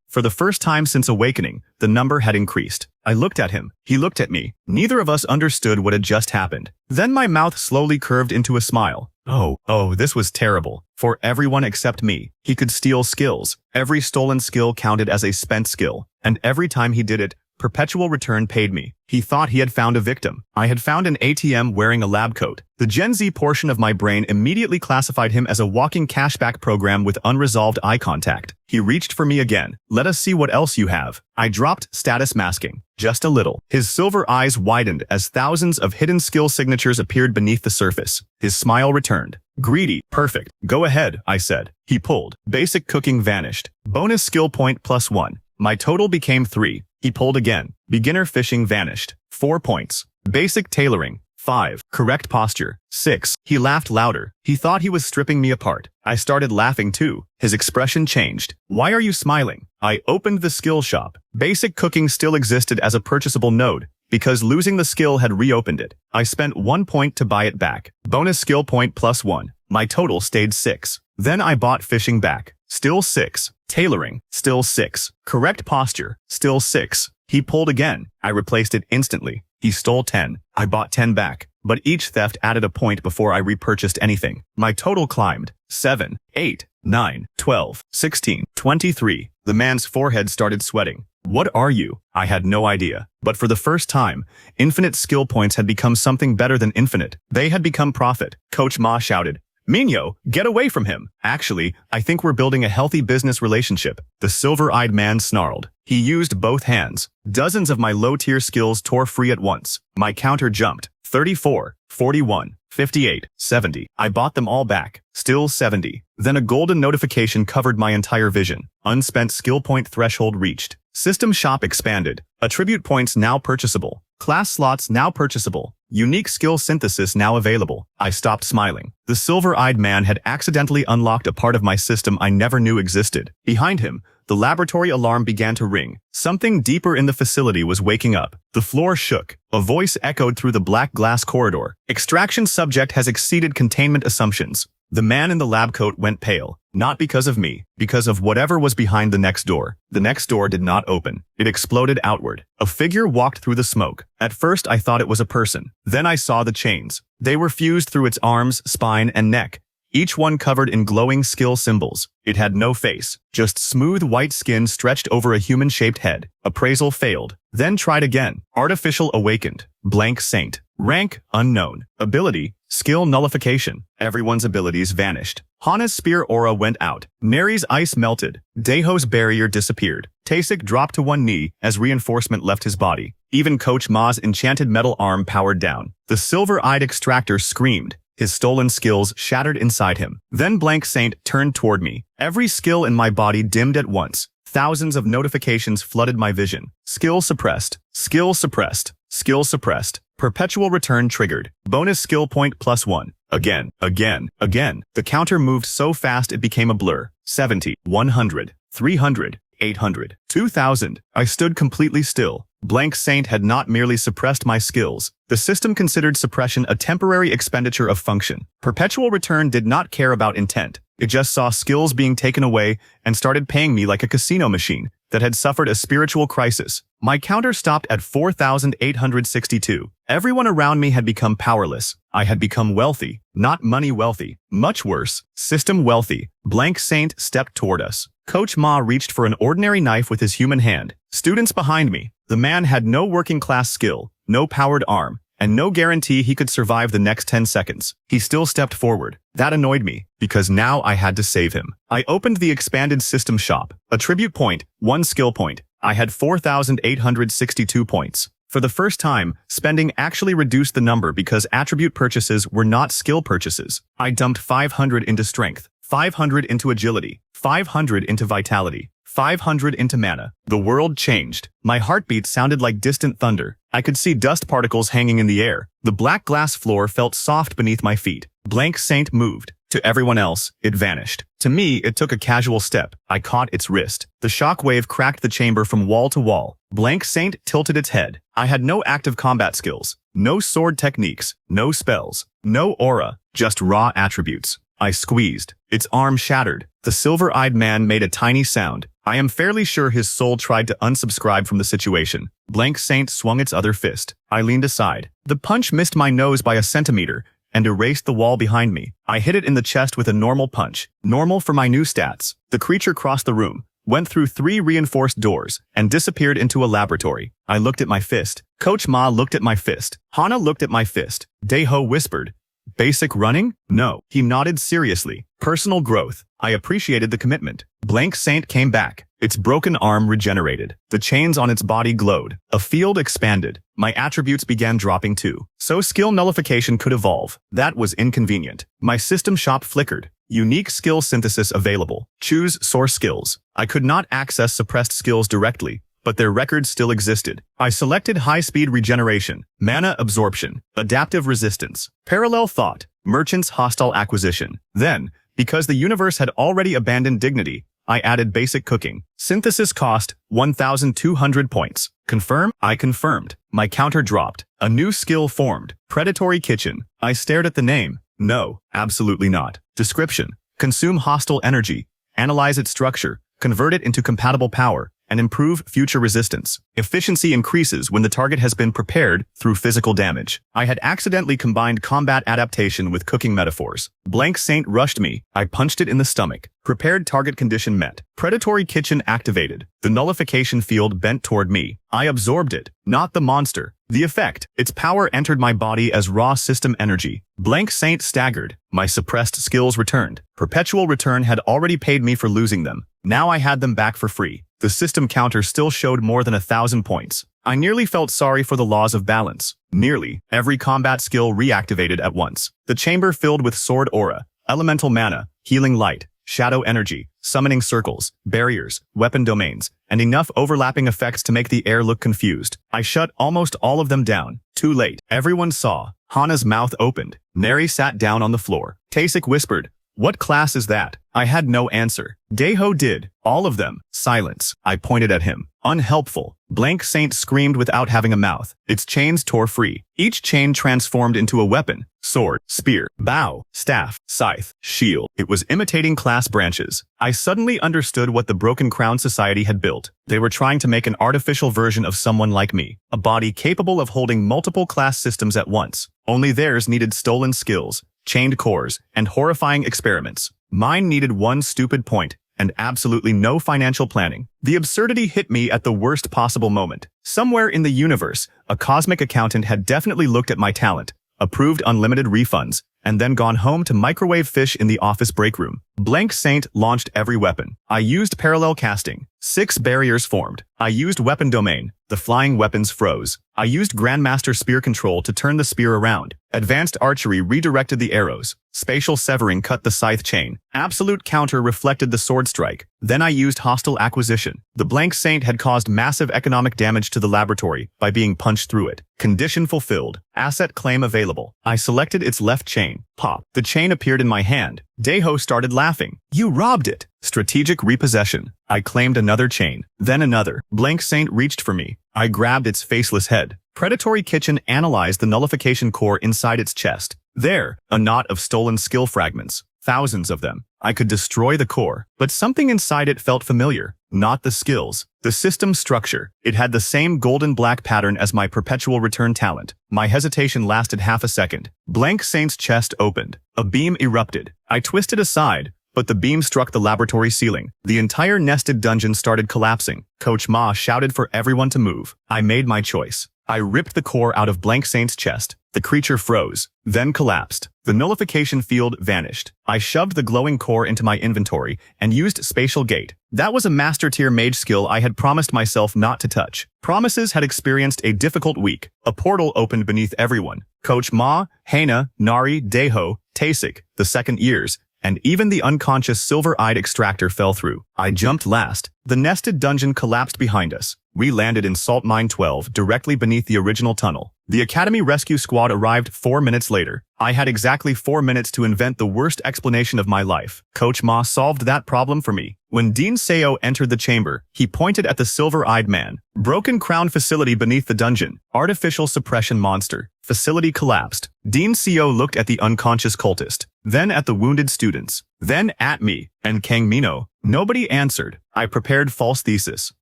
For the first time since awakening, the number had increased. I looked at him. He looked at me. Neither of us understood what had just happened. Then my mouth slowly curved into a smile. Oh, this was terrible. For everyone except me. He could steal skills. Every stolen skill counted as a spent skill. And every time he did it, perpetual return paid me. He thought he had found a victim. I had found an ATM wearing a lab coat. The Gen Z portion of my brain immediately classified him as a walking cashback program with unresolved eye contact. He reached for me again. Let us see what else you have. I dropped status masking. Just a little. His silver eyes widened as thousands of hidden skill signatures appeared beneath the surface. His smile returned. Greedy. Perfect. Go ahead, I said. He pulled. Basic cooking vanished. Bonus skill point +1. My total became 3. He pulled again. Beginner fishing vanished. 4 points. Basic tailoring. 5. Correct posture. 6. He laughed louder. He thought he was stripping me apart. I started laughing too. His expression changed. Why are you smiling? I opened the skill shop. Basic cooking still existed as a purchasable node, because losing the skill had reopened it. I spent 1 point to buy it back. Bonus skill point +1. My total stayed 6. Then I bought fishing back. Still 6. Tailoring. Still 6. Correct posture. Still 6. He pulled again. I replaced it instantly. He stole 10. I bought 10 back. But each theft added a point before I repurchased anything. My total climbed. 7, 8, 9, 12, 16, 23. The man's forehead started sweating. What are you? I had no idea. But for the first time, infinite skill points had become something better than infinite. They had become profit. Coach Ma shouted. Minho, get away from him. Actually, I think we're building a healthy business relationship. The silver-eyed man snarled. He used both hands. Dozens of my low-tier skills tore free at once. My counter jumped. 34, 41, 58, 70. I bought them all back. Still 70. Then a golden notification covered my entire vision. Unspent skill point threshold reached. System shop expanded. Attribute points now purchasable. Class slots now purchasable. Unique skill synthesis now available. I stopped smiling. The silver-eyed man had accidentally unlocked a part of my system I never knew existed. Behind him, the laboratory alarm began to ring. Something deeper in the facility was waking up. The floor shook. A voice echoed through the black glass corridor. Extraction subject has exceeded containment assumptions. The man in the lab coat went pale. Not because of me, because of whatever was behind the next door. The next door did not open. It exploded outward. A figure walked through the smoke. At first I thought it was a person. Then I saw the chains. They were fused through its arms, spine, and neck, each one covered in glowing skill symbols. It had no face, just smooth white skin stretched over a human-shaped head. Appraisal failed. Then tried again. Artificial awakened. Blank saint. Rank, unknown. Ability, skill nullification. Everyone's abilities vanished. Hana's spear aura went out. Neri's ice melted. Daeho's barrier disappeared. Taesik dropped to one knee as reinforcement left his body. Even Coach Ma's enchanted metal arm powered down. The silver-eyed extractor screamed. His stolen skills shattered inside him. Then Blank Saint turned toward me. Every skill in my body dimmed at once. Thousands of notifications flooded my vision. Skill suppressed. Skill suppressed. Skill suppressed. Perpetual return triggered. Bonus skill point +1. Again, again, again. The counter moved so fast it became a blur. 70, 100, 300, 800, 2000. I stood completely still. Blank Saint had not merely suppressed my skills. The system considered suppression a temporary expenditure of function. Perpetual return did not care about intent. It just saw skills being taken away and started paying me like a casino machine that had suffered a spiritual crisis. My counter stopped at 4,862. Everyone around me had become powerless. I had become wealthy, not money wealthy. Much worse, system wealthy. Blank Saint stepped toward us. Coach Ma reached for an ordinary knife with his human hand. Students behind me. The man had no working class skill, no powered arm, and no guarantee he could survive the next 10 seconds. He still stepped forward. That annoyed me, because now I had to save him. I opened the expanded system shop. Attribute point, 1 skill point. I had 4,862 points. For the first time, spending actually reduced the number because attribute purchases were not skill purchases. I dumped 500 into strength, 500 into agility, 500 into vitality, 500 into mana. The world changed. My heartbeat sounded like distant thunder. I could see dust particles hanging in the air. The black glass floor felt soft beneath my feet. Blank Saint moved. To everyone else, it vanished. To me, it took a casual step. I caught its wrist. The shockwave cracked the chamber from wall to wall. Blank Saint tilted its head. I had no active combat skills, no sword techniques, no spells, no aura, just raw attributes. I squeezed. Its arm shattered. The silver-eyed man made a tiny sound. I am fairly sure his soul tried to unsubscribe from the situation. Blank Saint swung its other fist. I leaned aside. The punch missed my nose by a centimeter and erased the wall behind me. I hit it in the chest with a normal punch. Normal for my new stats. The creature crossed the room, went through 3 reinforced doors, and disappeared into a laboratory. I looked at my fist. Coach Ma looked at my fist. Hana looked at my fist. Daeho whispered, "Basic running?" No. He nodded seriously. Personal growth. I appreciated the commitment. Blank Saint came back. Its broken arm regenerated. The chains on its body glowed. A field expanded. My attributes began dropping too. So skill nullification could evolve. That was inconvenient. My system shop flickered. Unique skill synthesis available. Choose source skills. I could not access suppressed skills directly, but their records still existed. I selected high-speed regeneration, mana absorption, adaptive resistance, parallel thought, merchant's hostile acquisition. Then, because the universe had already abandoned dignity, I added basic cooking. Synthesis cost 1,200 points. Confirm? I confirmed. My counter dropped. A new skill formed. Predatory kitchen. I stared at the name. No, absolutely not. Description. Consume hostile energy. Analyze its structure. Convert it into compatible power, and improve future resistance. Efficiency increases when the target has been prepared through physical damage. I had accidentally combined combat adaptation with cooking metaphors. Blank Saint rushed me. I punched it in the stomach. Prepared target condition met. Predatory kitchen activated. The nullification field bent toward me. I absorbed it, not the monster. The effect. Its power entered my body as raw system energy. Blank Saint staggered. My suppressed skills returned. Perpetual return had already paid me for losing them. Now I had them back for free. The system counter still showed more than 1,000 points. I nearly felt sorry for the laws of balance. Nearly. Every combat skill reactivated at once. The chamber filled with sword aura, elemental mana, healing light, shadow energy, summoning circles, barriers, weapon domains, and enough overlapping effects to make the air look confused. I shut almost all of them down. Too late. Everyone saw. Hana's mouth opened. Neri sat down on the floor. Taisik whispered, "What class is that?" I had no answer. Daeho did. All of them. Silence. I pointed at him. Unhelpful. Blank Saint screamed without having a mouth. Its chains tore free. Each chain transformed into a weapon. Sword, spear, bow, staff, scythe, shield. It was imitating class branches. I suddenly understood what the Broken Crown Society had built. They were trying to make an artificial version of someone like me. A body capable of holding multiple class systems at once. Only theirs needed stolen skills, chained cores, and horrifying experiments. Mine needed one stupid point, and absolutely no financial planning. The absurdity hit me at the worst possible moment. Somewhere in the universe, a cosmic accountant had definitely looked at my talent, approved unlimited refunds, and then gone home to microwave fish in the office break room. Blank Saint launched every weapon. I used parallel casting. 6 barriers formed. I used weapon domain. The flying weapons froze. I used Grandmaster spear control to turn the spear around. Advanced archery redirected the arrows. Spatial severing cut the scythe chain. Absolute counter reflected the sword strike. Then I used hostile acquisition. The Blank Saint had caused massive economic damage to the laboratory by being punched through it. Condition fulfilled. Asset claim available. I selected its left chain. Pop. The chain appeared in my hand. Daeho started laughing. "You robbed it." Strategic repossession. I claimed another chain. Then another. Blank Saint reached for me. I grabbed its faceless head. Predatory Kitchen analyzed the nullification core inside its chest. There, a knot of stolen skill fragments. Thousands of them. I could destroy the core, but something inside it felt familiar. Not the skills. The system structure. It had the same golden-black pattern as my perpetual return talent. My hesitation lasted half a second. Blank Saint's chest opened. A beam erupted. I twisted aside, but the beam struck the laboratory ceiling. The entire nested dungeon started collapsing. Coach Ma shouted for everyone to move. I made my choice. I ripped the core out of Blank Saint's chest. The creature froze, then collapsed. The nullification field vanished. I shoved the glowing core into my inventory and used Spatial Gate. That was a master tier mage skill I had promised myself not to touch. Promises had experienced a difficult week. A portal opened beneath everyone. Coach Ma, Hana, Nari, Daeho, Taisik, the second years, and even the unconscious silver-eyed extractor fell through. I jumped last. The nested dungeon collapsed behind us. We landed in Salt Mine 12, directly beneath the original tunnel. The Academy Rescue Squad arrived 4 minutes later. I had exactly 4 minutes to invent the worst explanation of my life. Coach Ma solved that problem for me. When Dean Seo entered the chamber, he pointed at the silver-eyed man. Broken Crown facility beneath the dungeon. Artificial suppression monster. Facility collapsed. Dean Seo looked at the unconscious cultist, then at the wounded students, then at me, and Kang Minho. Nobody answered. I prepared false thesis.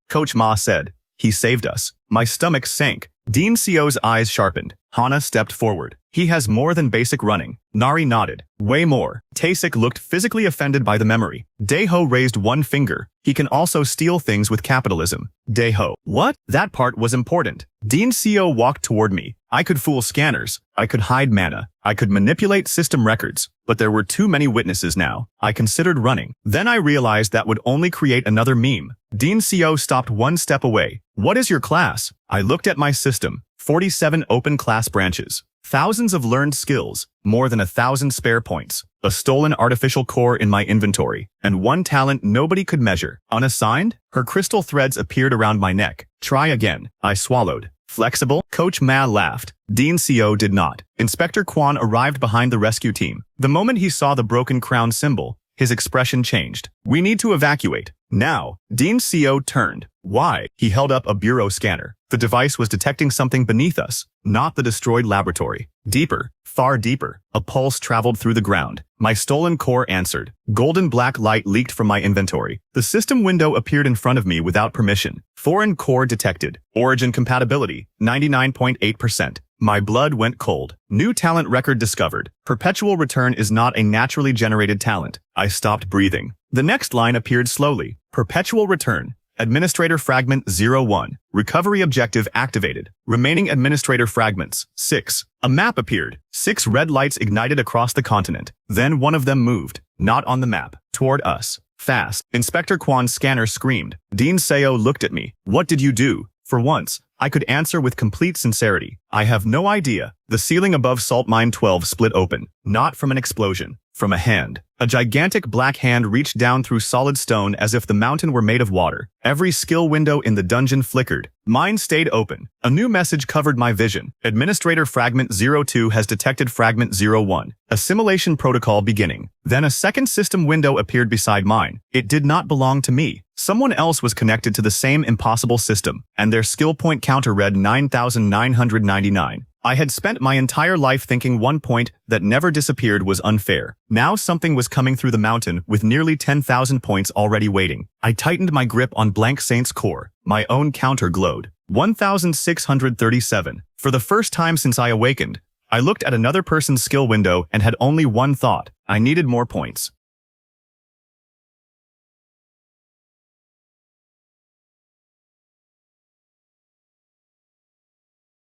Coach Ma said, "He saved us." My stomach sank. Dean Seo's eyes sharpened. Hana stepped forward. "He has more than basic running." Nari nodded. "Way more." Taisik looked physically offended by the memory. Daeho raised one finger. "He can also steal things with capitalism." Daeho. "What?" That part was important. Dean Seo walked toward me. I could fool scanners. I could hide mana. I could manipulate system records. But there were too many witnesses now. I considered running. Then I realized that would only create another meme. Dean Seo stopped one step away. "What is your class?" I looked at my system. 47 open class branches. Thousands of learned skills. More than 1,000 spare points. A stolen artificial core in my inventory. And one talent nobody could measure. Unassigned? Her crystal threads appeared around my neck. "Try again." I swallowed. "Flexible?" Coach Ma laughed. Dean Seo did not. Inspector Quan arrived behind the rescue team. The moment he saw the broken crown symbol, his expression changed. "We need to evacuate. Now." Dean Seo turned. "Why?" He held up a bureau scanner. The device was detecting something beneath us, not the destroyed laboratory. Deeper, far deeper. A pulse traveled through the ground. My stolen core answered. Golden black light leaked from my inventory. The system window appeared in front of me without permission. Foreign core detected. Origin compatibility, 99.8%. My blood went cold. New talent record discovered. Perpetual return is not a naturally generated talent. I stopped breathing. The next line appeared slowly. Perpetual return. Administrator Fragment 01. Recovery objective activated. Remaining Administrator Fragments 6. A map appeared. 6 red lights ignited across the continent. Then one of them moved. Not on the map. Toward us. Fast. Inspector Kwan's scanner screamed. Dean Seo looked at me. "What did you do?" For once, I could answer with complete sincerity. I have no idea. The ceiling above Salt Mine 12 split open, not from an explosion, from a hand. A gigantic black hand reached down through solid stone as if the mountain were made of water. Every skill window in the dungeon flickered. Mine stayed open. A new message covered my vision. Administrator Fragment 02 has detected Fragment 01. Assimilation protocol beginning. Then a second system window appeared beside mine. It did not belong to me. Someone else was connected to the same impossible system, and their skill point counter read 9,999. I had spent my entire life thinking one point that never disappeared was unfair. Now something was coming through the mountain with nearly 10,000 points already waiting. I tightened my grip on Blank Saint's core. My own counter glowed. 1,637. For the first time since I awakened, I looked at another person's skill window and had only one thought. I needed more points.